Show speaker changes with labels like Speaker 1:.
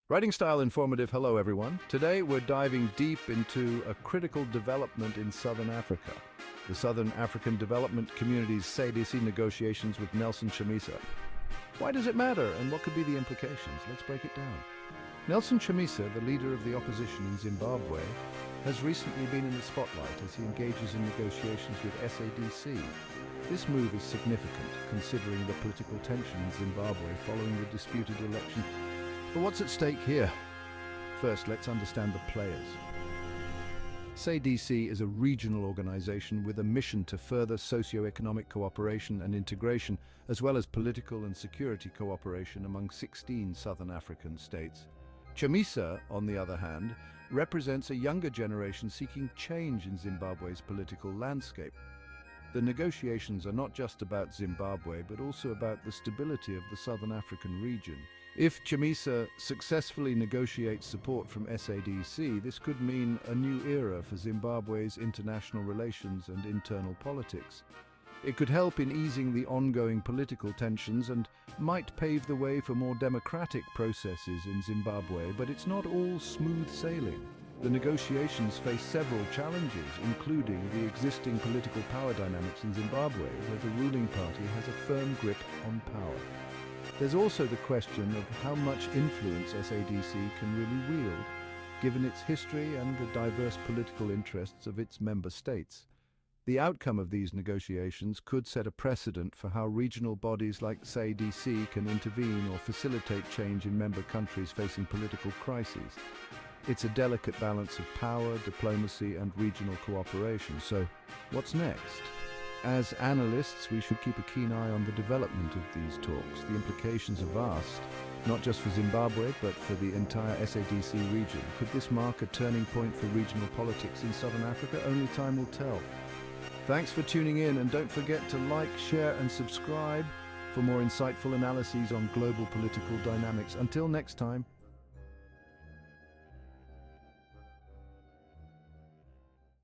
Speaker 1: Writing style informative. Hello everyone. Today we're diving deep into a critical development in Southern Africa. The Southern African Development Community's Sadc negotiations with Nelson Chamisa. Why does it matter and what could be the implications? Let's break it down. Nelson Chamisa, the leader of the opposition in Zimbabwe, has recently been in the spotlight as he engages in negotiations with Sadc. This move is significant considering the political tension in Zimbabwe following the disputed election. But what's at stake here? First, let's understand the players. Sadc is a regional organization with a mission to further socio-economic cooperation and integration, as well as political and security cooperation among 16 Southern African states. Chamisa, on the other hand, represents a younger generation seeking change in Zimbabwe's political landscape. The negotiations are not just about Zimbabwe, but also about the stability of the Southern African region. If Chamisa successfully negotiates support from Sadc, this could mean a new era for Zimbabwe's international relations and internal politics. It could help in easing the ongoing political tensions and might pave the way for more democratic processes in Zimbabwe, but it's not all smooth sailing. The negotiations face several challenges, including the existing political power dynamics in Zimbabwe, where the ruling party has a firm grip on power. There's also the question of how much influence Sadc can really wield, given its history and the diverse political interests of its member states. The outcome of these negotiations could set a precedent for how regional bodies like Sadc can intervene or facilitate change in member countries facing political crises. It's a delicate balance of power, diplomacy, and regional cooperation. So, what's next? As analysts, we should keep a keen eye on the development of these talks. The implications are vast, not just for Zimbabwe, but for the entire Sadc region. Could this mark a turning point for regional politics in Southern Africa? Only time will tell. Thanks for tuning in, and don't forget to like, share, and subscribe for more insightful analyses on global political dynamics. Until next time.